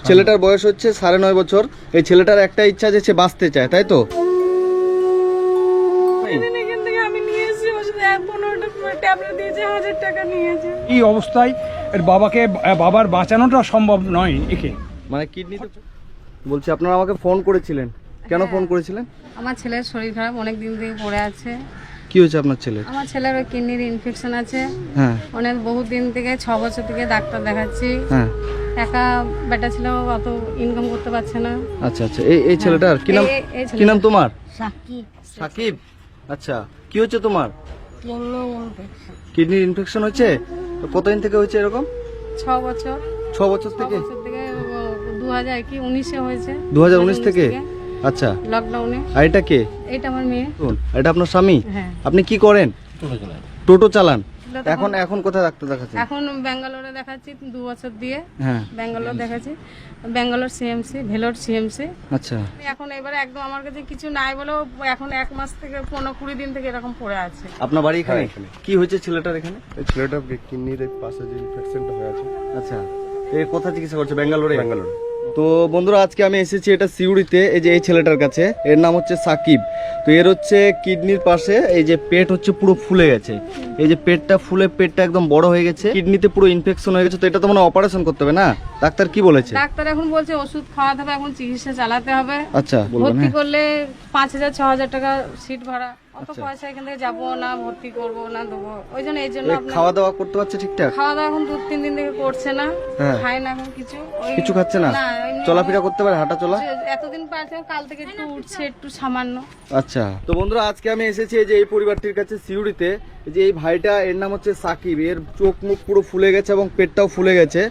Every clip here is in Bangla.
ছেলেটার বয়স হচ্ছে 9.5 বছর। এই ছেলেটার একটা ইচ্ছা যে সে বাঁচতে চায়, তাই তো? এই অবস্থায় এর বাবার বাঁচানোটা সম্ভব নয় একে। মানে কিডনি বলছি, আপনারা আমাকে ফোন করেছিলেন, কেন ফোন করেছিলেন? আমার ছেলের শরীর খারাপ, অনেক দিন থেকে পড়ে আছে। কি হয়েছে আপনার ছেলের? আমার ছেলের কিডনির ইনফেকশন আছে। হ্যাঁ। অনেক বহুত দিন থেকে 6 বছর থেকে ডাক্তার দেখাচ্ছি। হ্যাঁ। একা বেটা ছিল, অত ইনকাম করতে পারছে না। আচ্ছা আচ্ছা, এই ছেলেটার কি নাম? কি নাম তোমার? সাকিব। সাকিব। আচ্ছা, কি হচ্ছে তোমার? কিডনির ইনফেকশন হচ্ছে। তো কতদিন থেকে হচ্ছে এরকম? 6 বছর। 6 বছর থেকে? 2019 হয়েছে। 2019 থেকে? আচ্ছা, লকডাউনে। আর এটা কে? এটা আমার মেয়ে। এটা আপনার স্বামী? হ্যাঁ। আপনি কি করেন? টোটো চালান। এখন কোথায় ডাক্তার দেখাচ্ছেন? এখন ব্যাঙ্গালোরে দেখাচ্ছি 2 বছর দিয়ে। হ্যাঁ। ব্যাঙ্গালোর দেখাচ্ছি, ব্যাঙ্গালোর সিএমসি, ভেলোর সিএমসি। আচ্ছা। এখন এবারে একদম আমার কাছে কিছু নাই বলেও এখন 1 মাস থেকে 15-20 দিন থেকে এরকম পড়ে আছে। আপনার বাড়ি এখানে? কি হয়েছে ছেলেটার এখানে? এই ছেলেটার কিডনির পাশে যে ইনফেকশনটা হয়ে আছে। আচ্ছা, এই কোথায় চিকিৎসা করছে? ব্যাঙ্গালোরে? ব্যাঙ্গালোরে। তো বন্ধুরা, আজকে আমি এসেছি এটা সিউড়িতে, এই যে এই ছেলেটার কাছে। এর নাম হচ্ছে সাকিব। তো এর হচ্ছে কিডনির পাশে এই যে পেট হচ্ছে পুরো ফুলে গেছে। এই যে পেটটা ফুলে, পেটটা একদম বড় হয়ে গেছে, কিডনিতে পুরো ইনফেকশন হয়ে গেছে। তো এটা তো মানে অপারেশন করতে হবে না? ডাক্তার কি বলেছে? ডাক্তার এখন বলছে ওষুধ খাওয়াতে হবে, এখন চিকিৎসা চালাতে হবে। আচ্ছা, বলবেন। ভর্তি হ্যাঁ। করলে 5,000-6,000 টাকা সিট ভাড়া, অত পয়সা এখান থেকে যাবো না, ভর্তি করবো না, দেবো। ওই জন্য এই জন্য খাওয়া দাওয়া করতে পারছে ঠিকঠাক? খাওয়া দাওয়া এখন 2-3 দিন থেকে করছে না। হ্যাঁ। খায় না এখন কিছু। কিছু খাচ্ছে না? এমনি চলাফেরা করতে পারে? হাঁটা চলা? এতদিন পারছে, কাল থেকে একটু উঠছে, একটু সামান্য। আচ্ছা। তো বন্ধুরা, আজকে আমি এসেছি এই যে এই পরিবারটির কাছে সিউড়িতে। যে এই ভাইটা, এর নাম হচ্ছে সাকিব। এর চোখ মুখ পুরো ফুলে গেছে এবং পেটটাও ফুলে গেছে।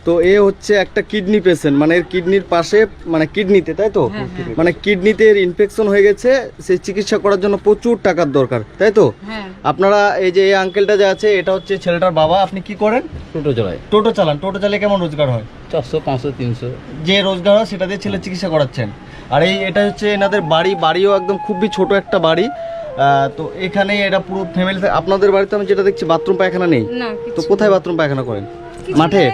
তো এ হচ্ছে একটা কিডনি পেশেন্ট, মানে এর কিডনির পাশে, মানে কিডনিতে, তাই তো? মানে কিডনিতে এর ইনফেকশন হয়ে গেছে। সেই চিকিৎসা করার জন্য প্রচুর টাকার দরকার, তাই তো? হ্যাঁ। আপনারা এই যে এই আঙ্কেলটা যে আছে, এটা হচ্ছে ছেলেটার বাবা। আপনি কি করেন? টোটো চালায়। টোটো চালান। টোটো চালিয়ে কেমন রোজগার হয়? 400, 500, 300। যে রোজগার হয় সেটা দিয়ে ছেলে চিকিৎসা করাচ্ছেন। আর এটা হচ্ছে এনাদের বাড়িও একদম খুবই ছোট একটা বাড়ি। তো এখানে এটা পুরো ফ্যামিলি। আপনাদের বাড়িতে আমি যেটা দেখছি বাথরুম পায়খানা নেই। না, তো কোথায় বাথরুম পায়খানা করেন? কিছু মাঠে? নেই,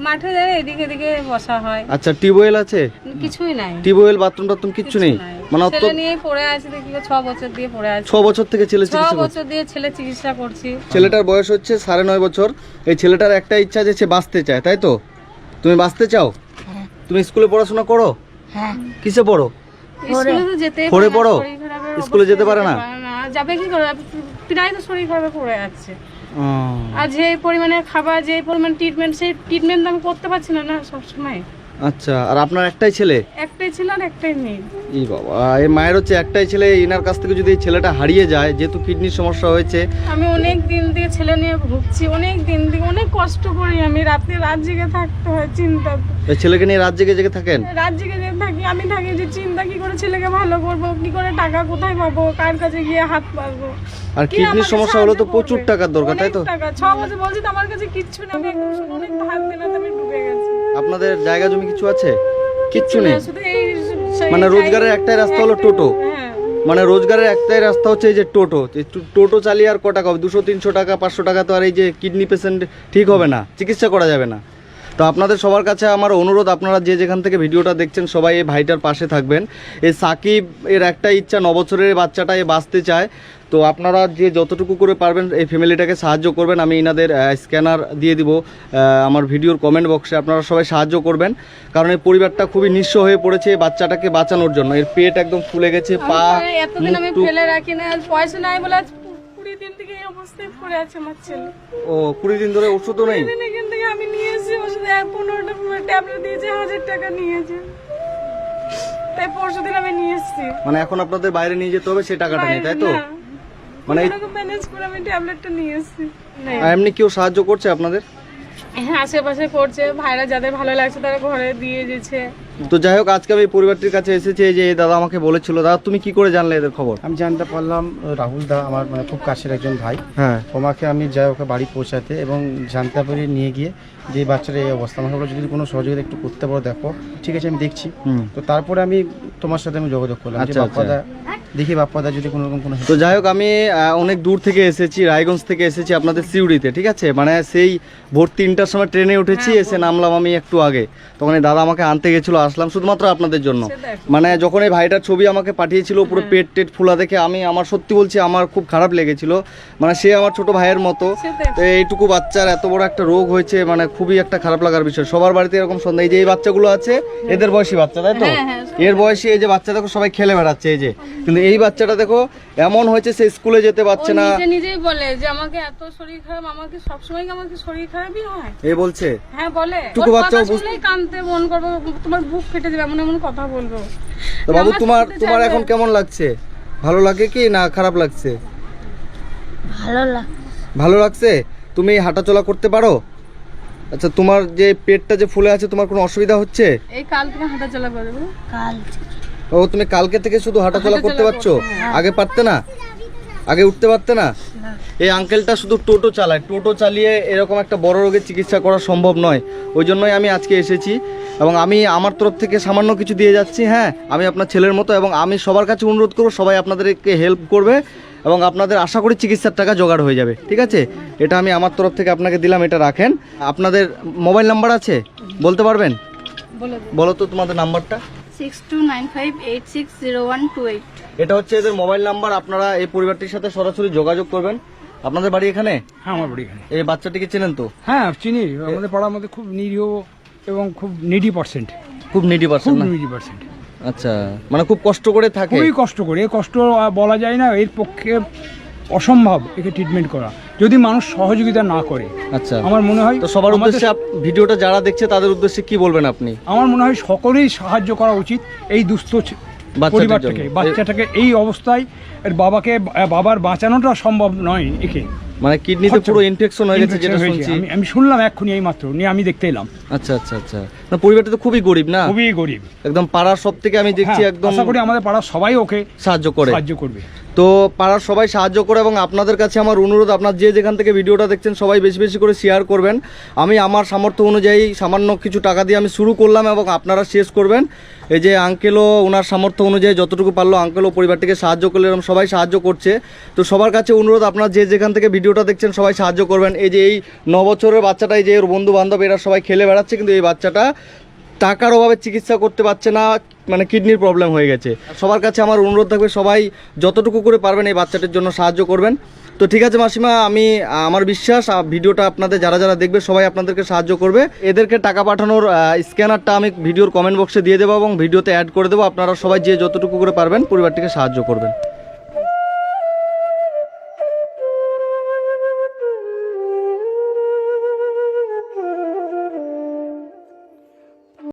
মাঠে যায়, এদিকে এদিকে বসা হয়। আচ্ছা, টিউবওয়েল আছে? কিছুই নাই। টিউবওয়েল, বাথরুম টাথরুম কিচ্ছু নেই? মানে অত ছেলে নিয়ে পড়ে আছে, দেখি 6 বছর দিয়ে পড়ে আছে। 6 বছর থেকে ছেলে 6 চিকিৎসা করছে? বছর দিয়ে ছেলে চিকিৎসা করছি। ছেলেটার বয়স হচ্ছে 9.5 বছর। এই ছেলেটার একটা ইচ্ছা যে সে বাঁচতে চায়, তাই তো? তুমি বাঁচতে চাও? তুমি স্কুলে পড়াশোনা করো? হ্যাঁ। কিসে পড়ো? স্কুলে তো যেতে পড়ে পড়ো? স্কুলে যেতে পারে না? যাবে কি করে, প্রায় তো শরীর খারাপ পড়ে আছে। আর যে পরিমাণে খাবার, যে পরিমাণ ট্রিটমেন্ট, সেই ট্রিটমেন্ট আমি করতে পারছি না না সবসময়। আচ্ছা, আর আপনার একটাই ছেলে? একটাই ছেলে আর একটাই মেয়ে। এই বাবা, এই মায়ের হচ্ছে একটাই ছেলে। এনার কাছ থেকে যদি এই ছেলেটা হারিয়ে যায়, যেহেতু কিডনির সমস্যা হয়েছে। আমি অনেক দিন থেকে ছেলে নিয়ে ভুগছি, অনেক দিন থেকে অনেক কষ্ট করি। আমি রাত জেগে থাকতে হয় চিন্তা। এই ছেলেকে নিয়ে রাত জেগে থাকেন? রাত জেগে থাকি, আমি থাকি যে চিন্তা, কি করে ছেলেকে ভালো করবো, কি করে টাকা কোথায় পাবো, কার কাছে গিয়ে হাত পাবো। আর কিডনির সমস্যা হলো তো প্রচুর টাকার দরকার, তাই তো? 6 বছর বলছি তো আমার কাছে কিচ্ছু নেই। আমি একদম অনেক হাত দিলাতে আমি ডুবে গেছি। আপনাদের জায়গা জমি কিছু আছে? কিচ্ছু নেই? শুধু এই মানে রোজগারের একটাই রাস্তা হলো টোটো? হ্যাঁ। মানে রোজগারের একটাই রাস্তা হচ্ছে এই যে টোটো। টোটো চালিয়ে আর ক টাকা হবে? 200-300 টাকা, 500 টাকা তো আর এই যে কিডনি পেশেন্ট ঠিক হবে না, চিকিৎসা করা যাবে না। তো আপনাদের সবার কাছে আমার অনুরোধ, আপনারা যে যেখান থেকে ভিডিওটা দেখছেন সবাই এই ভাইটার পাশে থাকবেন। এই সাকিব এর একটা ইচ্ছা, 9 বছরের বাচ্চাটা এ বাঁচতে চায়। তো আপনারা যে যতটুকু করে পারবেন এই ফ্যামিলিটাকে সাহায্য করবেন। আমি এনাদের স্ক্যানার দিয়ে দিব আমার ভিডিওর কমেন্ট বক্সে। আপনারা সবাই সাহায্য করবেন, কারণ এই পরিবারটা খুবই নিঃস্ব হয়ে পড়েছে এই বাচ্চাটাকে বাঁচানোর জন্য। এর পেট একদম ফুলে গেছে, পা, এতদিন আমি ফেলে রাখি না, পয়সা নাই বলে 20 দিন থেকে এই অবস্থায় পড়ে আছে আমার ছেলে। ও 20 দিন ধরে ওষুধও নেই? এখান থেকে আমি নিয়ে এসেছি ওষুধ, 15টা ট্যাবলেট দিয়েছে, 1000 টাকা নিয়েছে। তাই পরশুদিন আমি নিয়ে এসেছি। মানে এখন আপনাদের বাইরে নিয়ে যেতে হবে, সেই টাকাটা নেই, তাই তো? মানে ম্যানেজ করে আমি ট্যাবলেটটা নিয়ে এসেছি। এমনি কেউ সাহায্য করছে আপনাদের? হ্যাঁ, আশেপাশে করছে, ভাইরা যাদের ভালো লাগছে তারা ঘরে দিয়ে দিয়েছে। তো যাই হোক, আজকে আমি এই পরিবারটির কাছে এসেছি। এই যে এই দাদা আমাকে বলেছিল। দাদা, তুমি কি করে জানলে এদের খবর? আমি জানতে পারলাম রাহুল দা আমার মানে খুব কাছের একজন ভাই। হ্যাঁ। ওমাকে আমি যাই ওকে বাড়ি পৌঁছাতে এবং জানতে পারি নিয়ে গিয়ে যে এই বাচ্চার এই অবস্থা। আমাকে বলো যদি কোনো সহযোগিতা একটু করতে পারো দেখো। ঠিক আছে, আমি দেখছি। তো তারপরে আমি তোমার সাথে আমি যোগাযোগ করলাম যে বাপ্পাদা দেখি বাপ্পাদা যদি কোনো রকম কোনো তো যাই হোক আমি অনেক দূর থেকে এসেছি, রায়গঞ্জ থেকে এসেছি আপনাদের সিউড়িতে, ঠিক আছে, মানে সেই ভোর 3টার সময় ট্রেনে উঠেছি, এসে নামলাম আমি একটু আগে, তখন এই দাদা আমাকে আনতে গেছিলো, আসলাম শুধুমাত্র আপনাদের জন্য। মানে যখন এই ভাইটার ছবি আমাকে পাঠিয়েছিল পুরো পেট টেট ফুলা দেখে আমার সত্যি বলছি আমার খুব খারাপ লেগেছিল, মানে সে আমার ছোট ভাইয়ের মতো, তো এইটুকু বাচ্চার এত বড় একটা রোগ হয়েছে, মানে খুবই একটা খারাপ লাগার বিষয়। সবার বাড়িতে এরকম সন্ধ্যা, এই যে এই বাচ্চাগুলো আছে এদের বয়সী বাচ্চা, তাই তো, এর বয়সী এই যে বাচ্চা দেখো সবাই খেলে বেড়াচ্ছে এই যে, কিন্তু এই বাচ্চাটা দেখো এমন হয়েছে সে স্কুলে যেতে পারছে না। নিজেই বলে যে আমাকে এত শরীর খারাপ, আমাকে সবসময় আমাকে শরীর খারাপই হয়। এই বলছে হ্যাঁ বলে, টুকু বাচ্চা শুনলেই কাঁদতে মন করবো, তোমার বুক ফেটে যাবে, এমন এমন কথা বলবো। তো বাবু তোমার এখন কেমন লাগছে? ভালো লাগে কি না খারাপ লাগছে? ভালো লাগছে। তুমি হাঁটাচলা করতে পারো? আচ্ছা, তোমার যে পেটটা যে ফুলে আছে তোমার কোনো অসুবিধা হচ্ছে? এই কাল থেকে হাঁটা চলা করবো। ও তুমি কালকে থেকে শুধু হাঁটাচলা করতে পারছো? আগে পারতে না? আগে উঠতে পারতে না? এই আঙ্কেলটা শুধু টোটো চালায়, টোটো চালিয়ে এরকম একটা বড় রোগের চিকিৎসা করা সম্ভব নয়, ওই জন্যই আমি আজকে এসেছি এবং আমি আমার তরফ থেকে সামান্য কিছু দিয়ে যাচ্ছি। হ্যাঁ, আমি আপনার ছেলের মতো এবং আমি সবার কাছে অনুরোধ করবো সবাই আপনাদেরকে হেল্প করবে এবং আপনাদের আশা করি চিকিৎসার টাকা জোগাড় হয়ে যাবে, ঠিক আছে? এটা আমি আমার তরফ থেকে আপনাকে দিলাম, এটা রাখেন। আপনাদের মোবাইল নাম্বার আছে, বলতে পারবেন? বলো তো তোমাদের নাম্বারটা। 6295860128। এটা হচ্ছে এদের মোবাইল নাম্বার, আপনারা এই পরিবারটির সাথে সরাসরি যোগাযোগ করবেন। আপনাদের বাড়ি এখানে? হ্যাঁ, আমার বাড়ি এখানে। এই বাচ্চাটিকে চেনেন তো? হ্যাঁ চিনি, আমাদের পাড়ার মধ্যে খুব নিরীহ এবং খুব নিডি পার্সেন্ট, খুব নিডি পারসন খুব না? নিডি পার্সেন্ট, আচ্ছা, মানে খুব কষ্ট করে থাকে। খুবই কষ্ট করে, এ কষ্ট বলা যায় না, এর পক্ষে অসম্ভব একে ট্রিটমেন্ট করা যদি মানুষ সহযোগিতা না করে। আচ্ছা, আমার মনে হয় তো সবার আমাদের- উদ্দেশ্যে ভিডিওটা যারা দেখছে তাদের উদ্দেশ্যে কি বলবেন আপনি? আমার মনে হয় সকলেই সাহায্য করা উচিত এই দুস্থ বাচ্চাটির পরিবারটাকে, জন্য। বাচ্চাটাকে এই অবস্থায় এর বাবার বাঁচানোটা সম্ভব নয় একে। মানে কিডনিতে পুরো ইনফেকশন হয়ে গেছে যেটা শুনছি। আমি শুনলাম এক্ষুনি এই মাত্র নিয়ে আমি দেখতে এলাম। আচ্ছা আচ্ছা আচ্ছা, না পরিবারটা তো খুবই গরিব না? খুবই গরিব, একদম পাড়ার সব থেকে আমি দেখছি হ্যাঁ, একদম আশা করি আমাদের পাড়ার সবাই ওকে সাহায্য করে। সাহায্য করবে। তো পাড়ার সবাই সাহায্য করে এবং আপনাদের কাছে আমার অনুরোধ, আপনার যে যেখান থেকে ভিডিওটা দেখছেন সবাই বেশি বেশি করে শেয়ার করবেন। আমি আমার সামর্থ্য অনুযায়ী সামান্য কিছু টাকা দিয়ে আমি শুরু করলাম এবং আপনারা শেষ করবেন। এই যে আঙ্কেলও ওনার সামর্থ্য অনুযায়ী যতটুকু পারলো আঙ্কেলও পরিবারটিকে সাহায্য করলে, এরকম সবাই সাহায্য করছে। তো সবার কাছে অনুরোধ, আপনারা যে যেখান থেকে ভিডিওটা দেখছেন সবাই সাহায্য করবেন। এই যে এই 9 বছরের বাচ্চাটাই যে ওর বন্ধু বান্ধব এরা সবাই খেলে বেড়াচ্ছে, কিন্তু এই বাচ্চাটা টাকার অভাবে চিকিৎসা করতে পারছে না, মানে কিডনির প্রবলেম হয়ে গেছে। সবার কাছে আমার অনুরোধ থাকবে সবাই যতটুকু করে পারবেন এই বাচ্চাটির জন্য সাহায্য করবেন। তো ঠিক আছে মাসিমা, আমি আমার বিশ্বাস ভিডিওটা আপনাদের যারা যারা দেখবে সবাই আপনাদেরকে সাহায্য করবে। এদেরকে টাকা পাঠানোর স্ক্যানারটা আমি ভিডিওর কমেন্ট বক্সে দিয়ে দেবো এবং ভিডিওতে অ্যাড করে দেবো। আপনারা সবাই যে যতটুকু করে পারবেন পরিবারটিকে সাহায্য করবেন।